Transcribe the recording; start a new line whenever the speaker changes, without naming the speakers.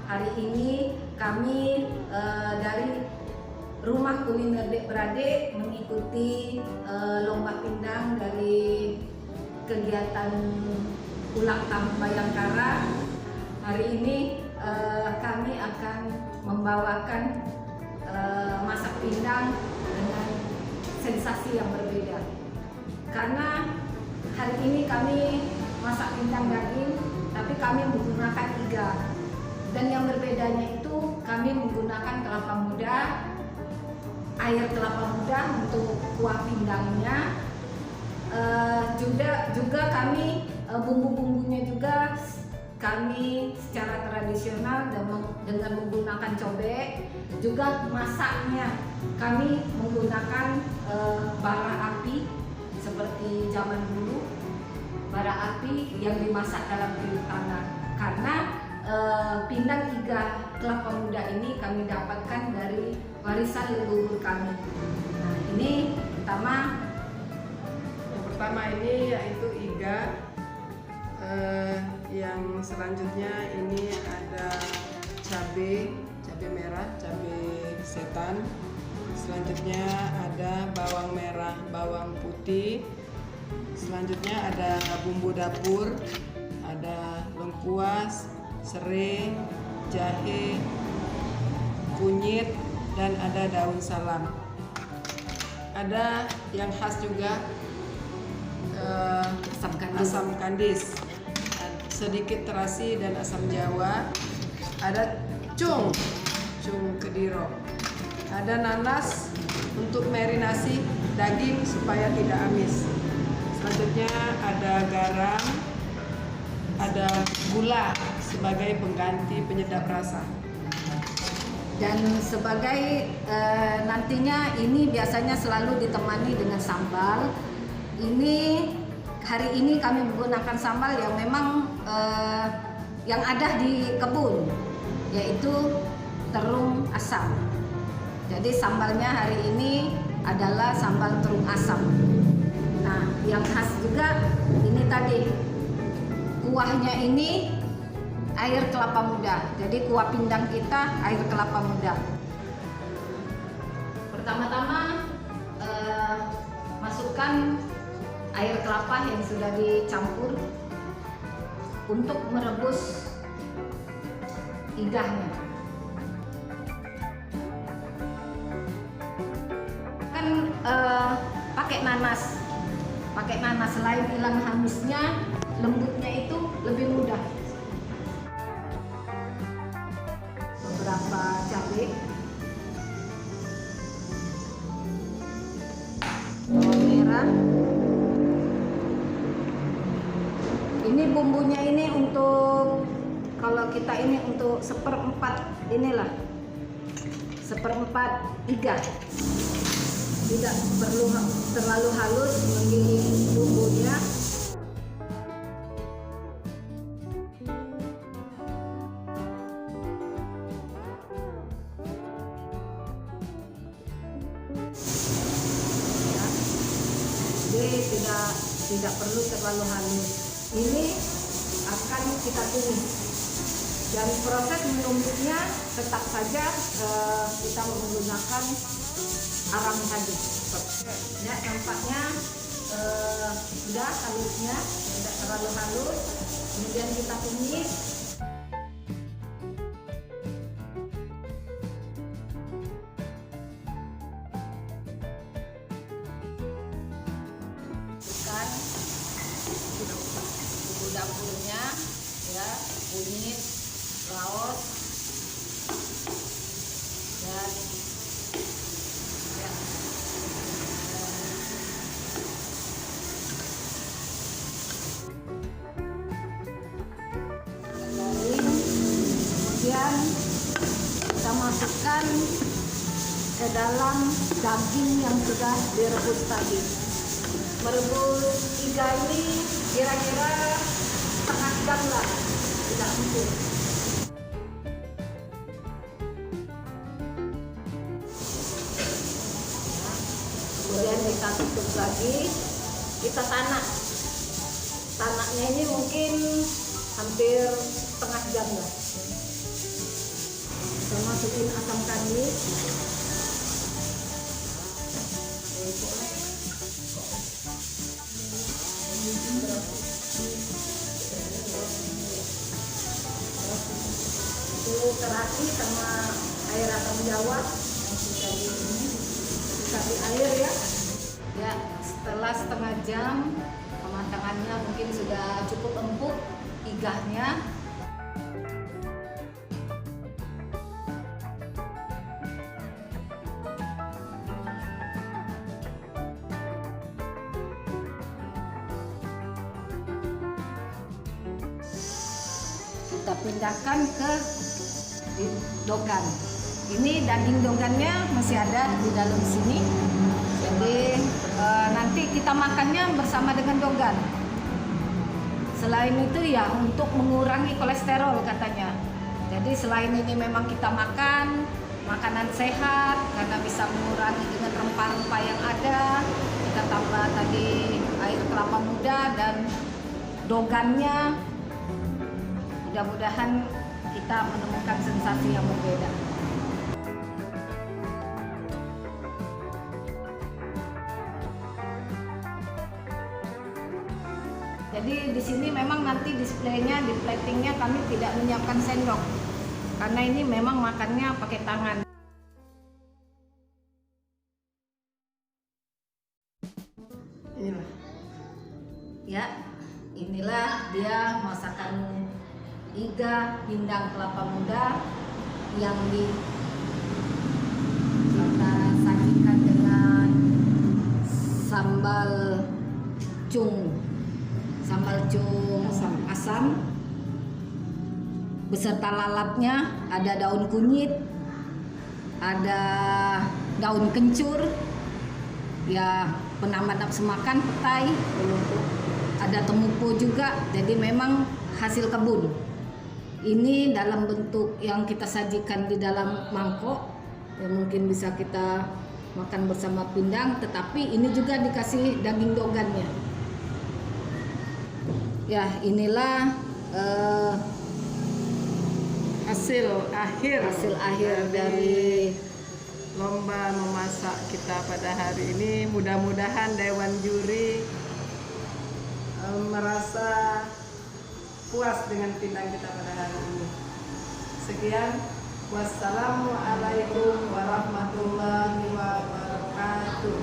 Hari ini kami dari Rumah Kuliner Dek Beradik mengikuti lomba pindang dari kegiatan ulang tahun Bayangkara. Hari ini kami akan membawakan masak pindang dengan sensasi yang berbeda. Karena hari ini kami masak pindang daging, tapi kami menggunakan iga. Dan yang berbedanya itu kami menggunakan kelapa muda, air kelapa muda untuk kuah pindangnya. Juga kami bumbu-bumbunya juga kami secara tradisional dengan menggunakan cobek. Juga masaknya kami menggunakan bara api seperti zaman dulu, bara api yang dimasak dalam tiup tangan. Karena pindang iga kelapa muda ini kami dapatkan dari warisan leluhur kami. Nah, ini
yang pertama ini yaitu iga. Yang selanjutnya ini ada cabai merah, cabai setan. Selanjutnya ada bawang merah, bawang putih. Selanjutnya ada bumbu dapur, ada lengkuas, serai, jahe, kunyit, dan ada daun salam. Ada yang khas juga asam kandis, sedikit terasi dan asam jawa. Ada cung kediro. Ada nanas untuk marinasi daging supaya tidak amis. Selanjutnya ada garam, ada gula sebagai pengganti penyedap rasa.
Dan sebagai nantinya ini biasanya selalu ditemani dengan sambal. Hari ini kami menggunakan sambal yang memang yang ada di kebun, yaitu terung asam. Jadi sambalnya hari ini adalah sambal terung asam. Nah, yang khas juga ini tadi kuahnya ini air kelapa muda. Jadi kuah pindang kita air kelapa muda. Pertama-tama masukkan air kelapa yang sudah dicampur untuk merebus iganya. Kan pakai nanas selain hilang hamisnya, lembutnya itu lebih mudah. Beberapa cabai, bawang merah. Ini bumbunya ini untuk, kalau kita ini untuk seperempat inilah, seperempat iga. Tidak perlu terlalu halus menggiling bumbunya. Jadi tidak perlu terlalu halus. Ini akan kita tumis, dan proses menumisnya tetap saja kita menggunakan arang tadi. Ya, nampaknya sudah halusnya, tidak terlalu halus. Kemudian kita tumis. Bumbu dapurnya, ya, kunyit, laos, dan ya, kemudian kita masukkan ke dalam daging yang sudah direbus tadi. Merebus iga ini kira-kira setengah jam lah, tidak empuk. Kemudian kita tutup lagi, kita tanak. Tanaknya ini mungkin hampir setengah jam lah. Kita masukin asam kandis. Itu terasi sama air asam jawa yang sudah dikasih air ya. Ya, setelah setengah jam pematangannya mungkin sudah cukup empuk igahnya. Kita pindahkan ke dogan. Ini daging dogannya masih ada di dalam sini. Jadi nanti kita makannya bersama dengan dogan. Selain itu ya untuk mengurangi kolesterol katanya. Jadi selain ini memang kita makan makanan sehat karena bisa mengurangi dengan rempah-rempah yang ada. Kita tambah tadi air kelapa muda dan dogannya. Mudah-mudahan kita menemukan sensasi yang berbeda. Jadi di sini memang nanti displaynya, di platingnya kami tidak menyiapkan sendok karena ini memang makannya pakai tangan.
Inilah.
Ya, inilah dia masakan iga pindang kelapa muda yang kita sajikan dengan sambal cung asam beserta lalapnya. Ada daun kunyit, ada daun kencur, ya penambah nafsu makan, petai, ada temupo juga. Jadi memang hasil kebun. Ini dalam bentuk yang kita sajikan di dalam mangkok yang mungkin bisa kita makan bersama pindang, tetapi ini juga dikasih daging dogannya. Ya, inilah
hasil akhir
dari
lomba memasak kita pada hari ini. Mudah-mudahan Dewan Juri merasa puas dengan pindang kita pada hari ini. Sekian, wassalamualaikum warahmatullahi wabarakatuh.